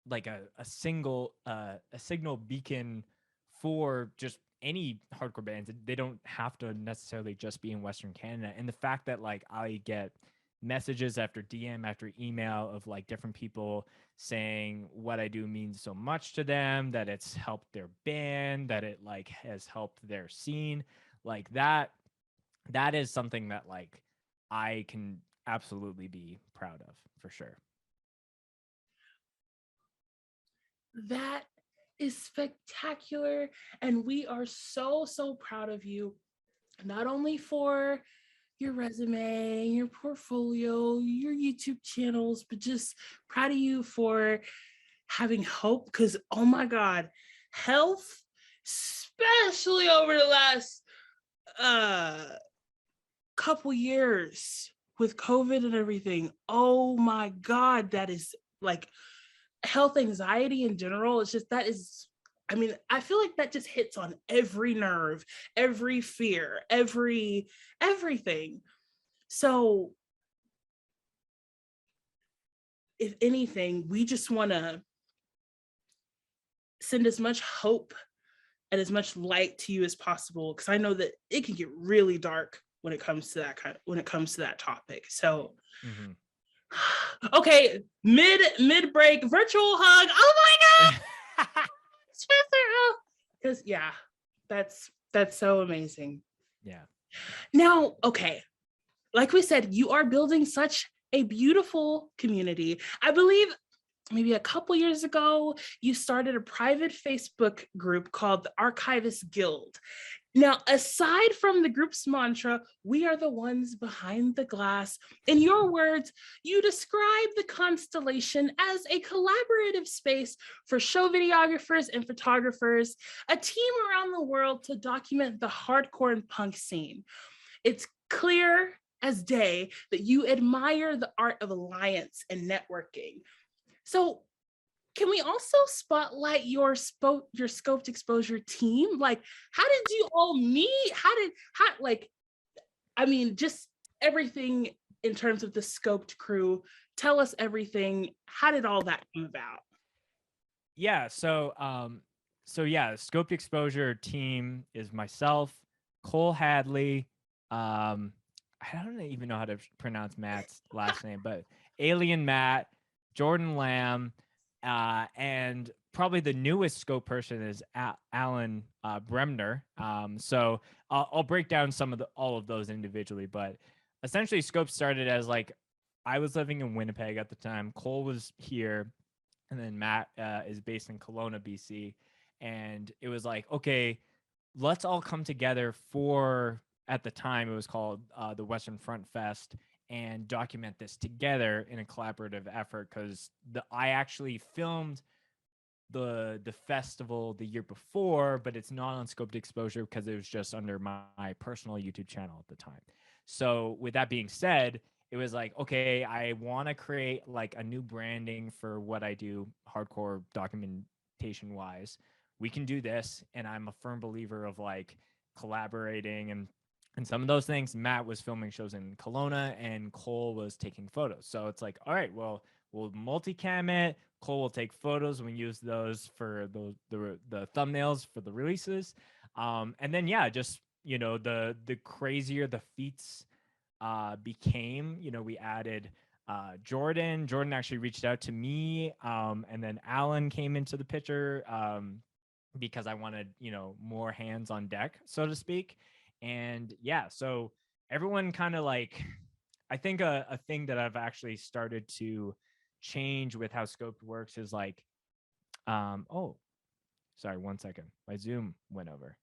like a single a signal beacon for just any hardcore bands. They don't have to necessarily just be in Western Canada. And the fact that like I get messages after DM after email of like different people saying what I do means so much to them, that it's helped their band, that it like has helped their scene, like that is something that like I can absolutely be proud of for sure. That is spectacular. And we are so, so proud of you, not only for your resume, your portfolio, your YouTube channels, but just proud of you for having hope. Because, oh my God, health, especially over the last couple years with COVID and everything, oh my God, that is like health anxiety in general. It's just that is, I mean, I feel like that just hits on every nerve, every fear, everything. So if anything, we just want to send as much hope and as much light to you as possible, because I know that it can get really dark when it comes to that topic. So okay, mid break virtual hug. Oh my God. Spencer, because yeah, that's That's so amazing. Yeah. Now, okay, like we said, you are building such a beautiful community. I believe maybe a couple years ago, you started a private Facebook group called the Archivist Guild. Now, aside from the group's mantra, we are the ones behind the glass, in your words, you describe the constellation as a collaborative space for show videographers and photographers, a team around the world to document the hardcore and punk scene. It's clear as day that you admire the art of alliance and networking. So can we also spotlight your scoped exposure team? Like, how did you all meet? I mean, just everything in terms of the scoped crew. Tell us everything. How did all that come about? Yeah. So scoped exposure team is myself, Cole Hadley. I don't even know how to pronounce Matt's last name, but Alien Matt, Jordan Lamb, and probably the newest scope person is Alan Bremner. So I'll break down all of those individually, but essentially scope started as like, I was living in Winnipeg at the time. Cole was here, and then Matt is based in Kelowna, BC. And it was like, okay, let's all come together for, at the time it was called the Western Front Fest, and document this together in a collaborative effort, because I actually filmed the festival the year before, but it's not on scoped exposure because it was just under my personal YouTube channel at the time. So with that being said, it was like, okay, I want to create like a new branding for what I do hardcore documentation wise. We can do this. And I'm a firm believer of like collaborating and some of those things. Matt was filming shows in Kelowna and Cole was taking photos. So it's like, all right, well, we'll multicam it. Cole will take photos and we use those for the thumbnails for the releases. And then, yeah, just, you know, the crazier the feats became, you know, we added Jordan. Jordan actually reached out to me, and then Alan came into the picture because I wanted, you know, more hands on deck, so to speak. And yeah, so everyone kind of like, I think a thing that I've actually started to change with how Scoped works is like, oh, sorry, 1 second, my Zoom went over.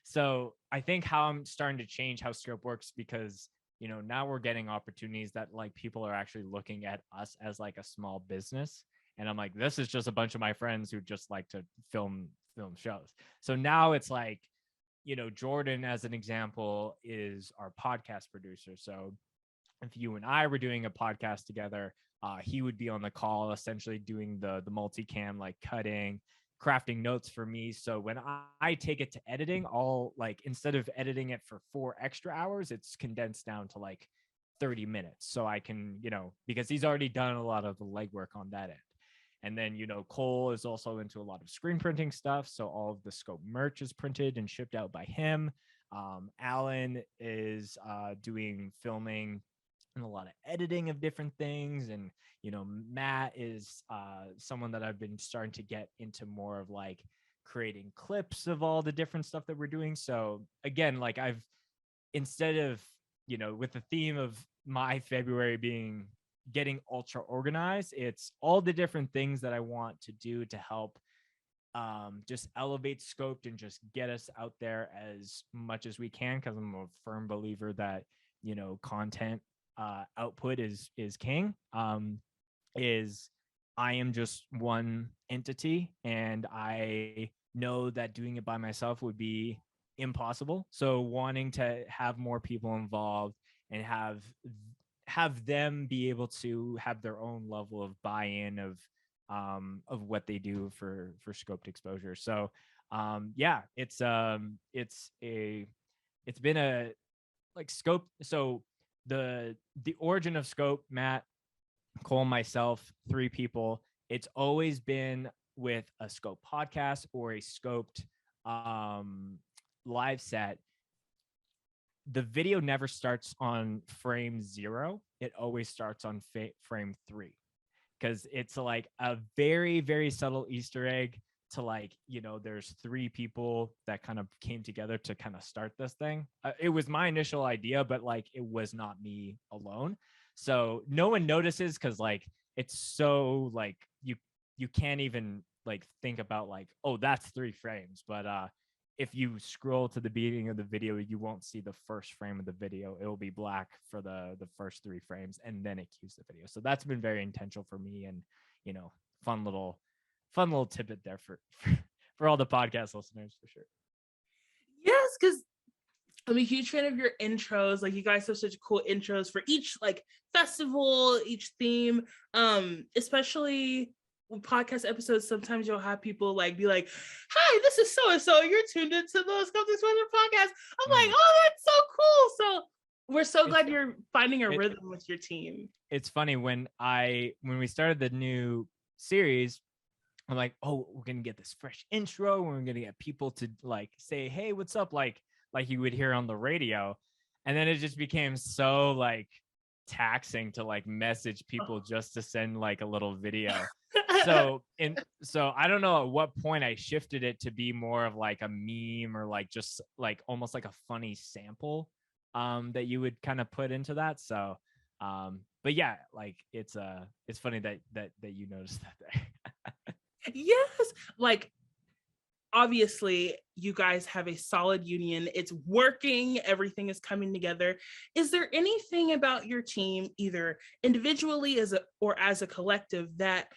So I think how I'm starting to change how Scope works, because you know, now we're getting opportunities that like people are actually looking at us as like a small business. And I'm like, this is just a bunch of my friends who just like to film shows. So now it's like, you know, Jordan, as an example, is our podcast producer. So if you and I were doing a podcast together, he would be on the call, essentially doing the multicam, like cutting, crafting notes for me. So when I take it to editing, I'll like, instead of editing it for 4 extra hours, it's condensed down to like 30 minutes. So I can, you know, because he's already done a lot of the legwork on that end. And then, you know, Cole is also into a lot of screen printing stuff. So all of the Scope merch is printed and shipped out by him. Alan is doing filming and a lot of editing of different things. And, you know, Matt is someone that I've been starting to get into more of like creating clips of all the different stuff that we're doing. So again, like instead of, you know, with the theme of my February being getting ultra organized, it's all the different things that I want to do to help just elevate Scoped and just get us out there as much as we can, because I'm a firm believer that, you know, content output is king. Is I am just one entity, and I know that doing it by myself would be impossible. So wanting to have more people involved and have them be able to have their own level of buy-in of what they do for scoped exposure. So yeah, it's been a like scope. So the origin of Scope, Matt, Cole, myself, 3 people, it's always been with a Scope podcast or a scoped live set. The video never starts on frame 0. It always starts on frame 3, because it's like a very, very subtle Easter egg to like, there's 3 people that kind of came together to kind of start this thing. It was my initial idea, but like it was not me alone. So no one notices because like it's so like you can't even like think about like, oh, that's 3 frames. But if you scroll to the beginning of the video, you won't see the first frame of the video. It will be black for the first 3 frames, and then it cues the video. So that's been very intentional for me, and fun little tidbit there for all the podcast listeners, for sure. Yes, because I'm a huge fan of your intros. Like, you guys have such cool intros for each like festival, each theme. Especially with podcast episodes, sometimes you'll have people like be like, "Hi, this is so and so. You're tuned into the Scowl Exposure podcast." I'm like, "Oh, that's so cool!" So we're so glad you're finding a rhythm with your team. It's funny when we started the new series, I'm like, oh, we're gonna get this fresh intro. We're gonna get people to like say, "Hey, what's up?" Like you would hear on the radio, and then it just became so like taxing to like message people just to send like a little video. So I don't know at what point I shifted it to be more of like a meme or like just like almost like a funny sample that you would kind of put into that. So but yeah, like it's funny that you noticed that there. Yes, like obviously you guys have a solid union. It's working. Everything is coming together. Is there anything about your team, either individually or as a collective, that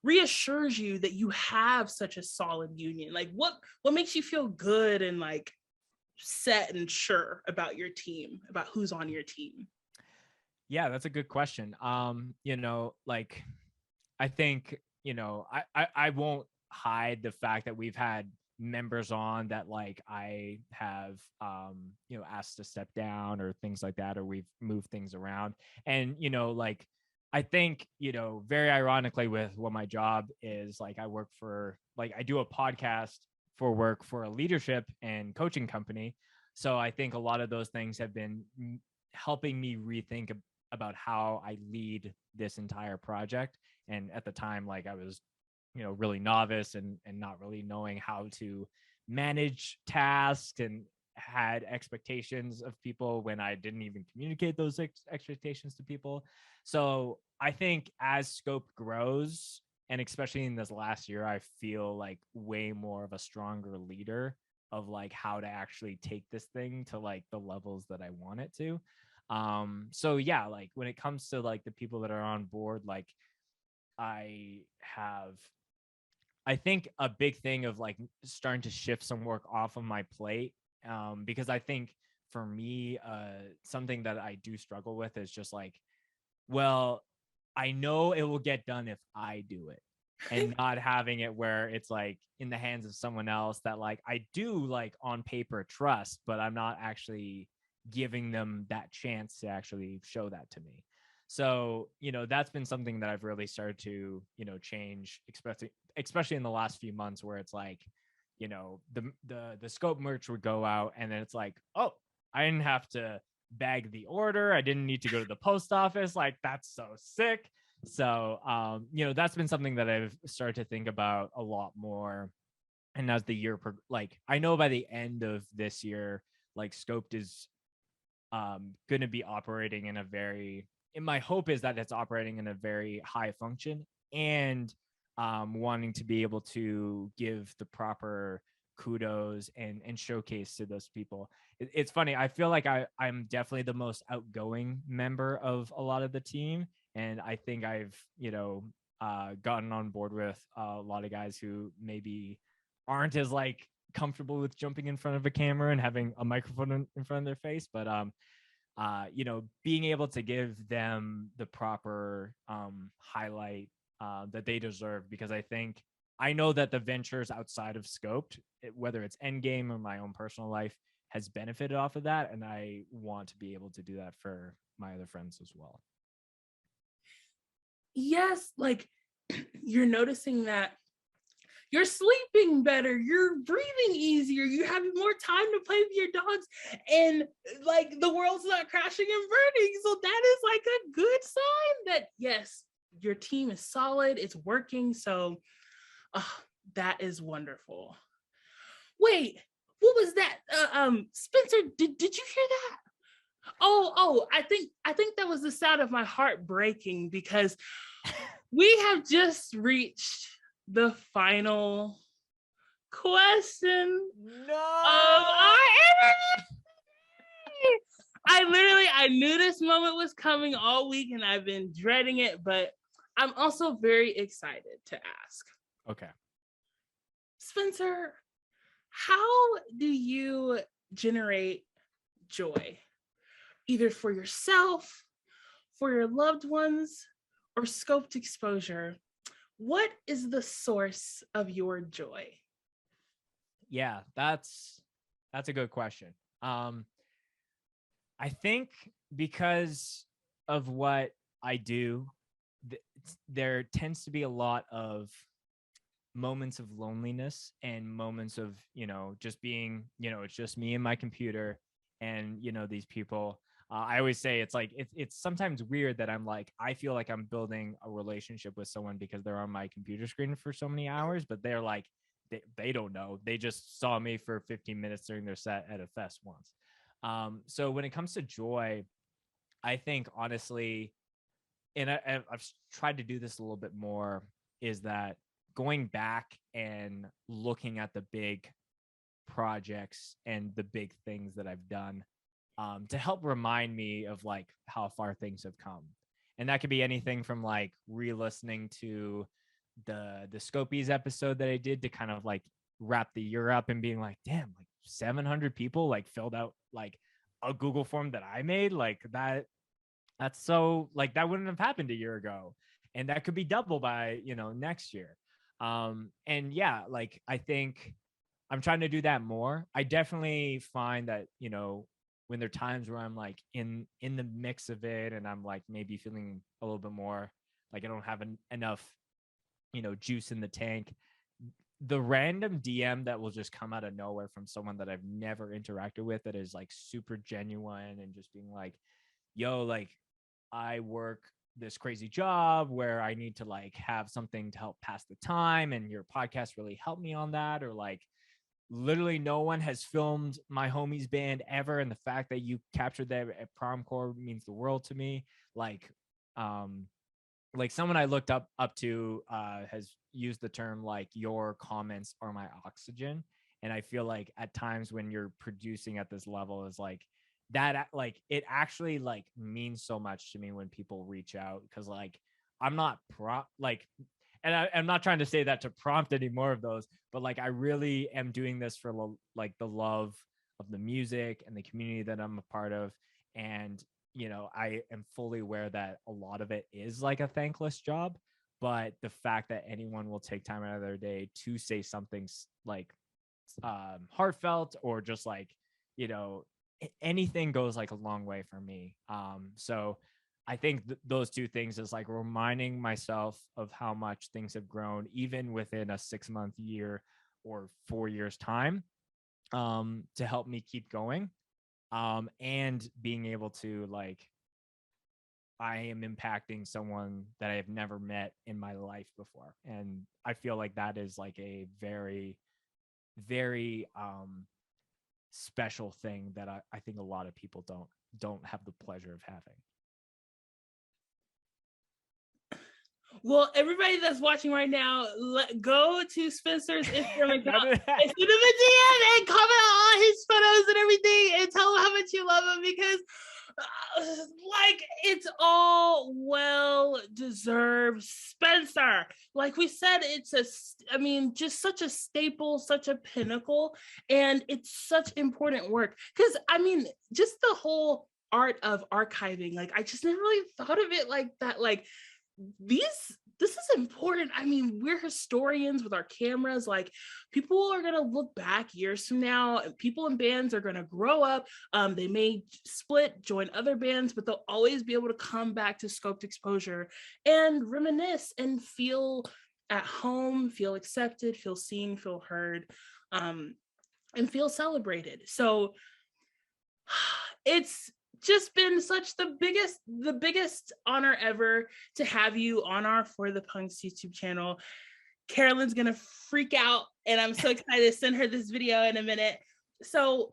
reassures you that you have such a solid union? Like what makes you feel good and like set and sure about your team, about who's on your team? Yeah, that's a good question. Like I think, I won't hide the fact that we've had members on that like I have asked to step down or things like that, or we've moved things around. And like I think very ironically with what my job is, like I work for, like I do a podcast for work for a leadership and coaching company. So I think a lot of those things have been helping me rethink about how I lead this entire project. And at the time, like I was really novice and not really knowing how to manage tasks, and had expectations of people when I didn't even communicate those expectations to people. So I think as scope grows, and especially in this last year, I feel like way more of a stronger leader of like how to actually take this thing to like the levels that I want it to. So yeah, like when it comes to like the people that are on board, like I think a big thing of like starting to shift some work off of my plate, because I think for me, something that I do struggle with is just like, well, I know it will get done if I do it, and not having it where it's like in the hands of someone else that like I do like on paper trust, but I'm not actually giving them that chance to actually show that to me. So, that's been something that I've really started to, change, especially in the last few months, where it's like, the scope merch would go out, and then it's like, oh, I didn't have to bag the order. I didn't need to go to the post office. Like, that's so sick. So, that's been something that I've started to think about a lot more. And as the year, like, I know by the end of this year, like Scoped is going to be operating in a very, and my hope is that it's operating in a very high function, and wanting to be able to give the proper kudos and showcase to those people. It's funny. I feel like I'm definitely the most outgoing member of a lot of the team. And I think I've, gotten on board with a lot of guys who maybe aren't as like comfortable with jumping in front of a camera and having a microphone in front of their face. But, being able to give them the proper highlight that they deserve, because I know that the ventures outside of Scoped, whether it's Endgame or my own personal life, has benefited off of that. And I want to be able to do that for my other friends as well. Yes, like you're noticing that you're sleeping better, you're breathing easier, you're having more time to play with your dogs, and like the world's not crashing and burning. So that is like a good sign that yes, your team is solid, it's working. So That is wonderful. Wait, what was that? Spencer, did you hear that? Oh, I think that was the sound of my heart breaking, because we have just reached the final question of our interview. I knew this moment was coming all week, and I've been dreading it, but I'm also very excited to ask. Okay. Spencer, how do you generate joy? Either for yourself, for your loved ones, or scoped exposure. What is the source of your joy? Yeah, that's a good question. I think because of what I do, there tends to be a lot of moments of loneliness and moments of, just being, it's just me and my computer and, these people. I always say it's like, it's sometimes weird that I'm like, I feel like I'm building a relationship with someone because they're on my computer screen for so many hours, but they're like, they don't know. They just saw me for 15 minutes during their set at a fest once. So when it comes to joy, I think honestly, and I've tried to do this a little bit more, is that going back and looking at the big projects and the big things that I've done, to help remind me of like how far things have come. And that could be anything from like re-listening to the Scopies episode that I did to kind of like wrap the year up and being like, damn, like 700 people like filled out like a Google form that I made. Like that's so like that wouldn't have happened a year ago. And that could be double by, next year. And yeah, like I think I'm trying to do that more. I definitely find that, when there are times where I'm like in the mix of it and I'm like maybe feeling a little bit more like I don't have enough, juice in the tank, the random DM that will just come out of nowhere from someone that I've never interacted with that is like super genuine and just being like, yo, like I work this crazy job where I need to like have something to help pass the time, and your podcast really helped me on that. Or like literally no one has filmed my homie's band ever, and the fact that you captured that at Promcore means the world to me. Like someone I looked up to has used the term like your comments are my oxygen. And I feel like at times when you're producing at this level is like that, like it actually like means so much to me when people reach out, because like I'm not I'm not trying to say that to prompt any more of those, but like I really am doing this for like the love of the music and the community that I'm a part of. And I am fully aware that a lot of it is like a thankless job, but the fact that anyone will take time out of their day to say something like heartfelt or just like, anything goes like a long way for me. So I think those two things is like reminding myself of how much things have grown, even within a 6-month year or 4 years time, to help me keep going. And being able to like, I am impacting someone that I have never met in my life before. And I feel like that is like a very, very special thing that I think a lot of people don't have the pleasure of having. Well, everybody that's watching right now, go to Spencer's Instagram account and send him a DM and comment on all his photos and everything and tell him how much you love him, because like it's all well deserved. Spencer, like we said, it's just such a staple, such a pinnacle, and it's such important work, because just the whole art of archiving, like I just never really thought of it like that. Like this is important. We're historians with our cameras. Like people are going to look back years from now, and people in bands are going to grow up. They may split, join other bands, but they'll always be able to come back to Scoped Exposure and reminisce and feel at home, feel accepted, feel seen, feel heard, and feel celebrated. So it's just been such the biggest honor ever to have you on our For the Punks YouTube channel. Carolyn's gonna freak out, and I'm so excited to send her this video in a minute. So,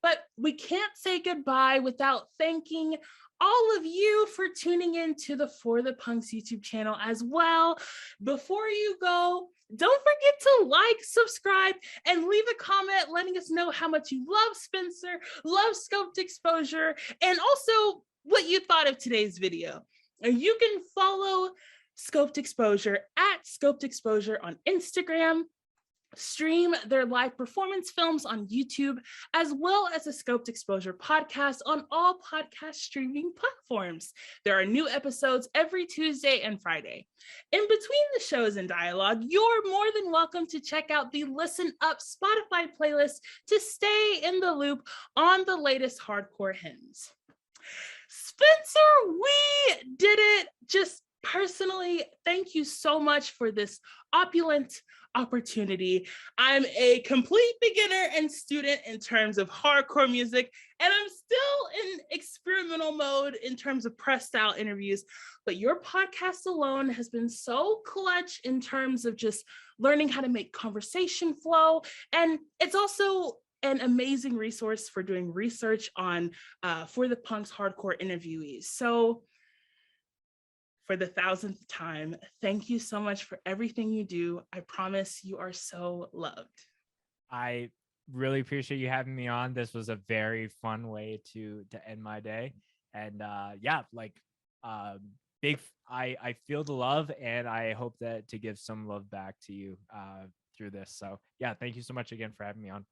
but we can't say goodbye without thanking all of you for tuning in to the For the Punks YouTube channel as well. Before you go, don't forget to like, subscribe, and leave a comment letting us know how much you love Spencer, love Scoped Exposure, and also what you thought of today's video. And you can follow Scoped Exposure at Scoped Exposure on Instagram, stream their live performance films on YouTube, as well as a Scoped Exposure podcast on all podcast streaming platforms. There are new episodes every Tuesday and Friday. In between the shows and dialogue, you're more than welcome to check out the Listen Up Spotify playlist to stay in the loop on the latest hardcore hymns. Spencer, we did it. Just personally, thank you so much for this opulent opportunity. I'm a complete beginner and student in terms of hardcore music, and I'm still in experimental mode in terms of press style interviews. But your podcast alone has been so clutch in terms of just learning how to make conversation flow. And it's also an amazing resource for doing research on For the Punks hardcore interviewees. So for the 1000th time, thank you so much for everything you do. I promise you are so loved. I really appreciate you having me on. This was a very fun way to end my day. And yeah, like I feel the love, and I hope that to give some love back to you through this. So yeah, thank you so much again for having me on.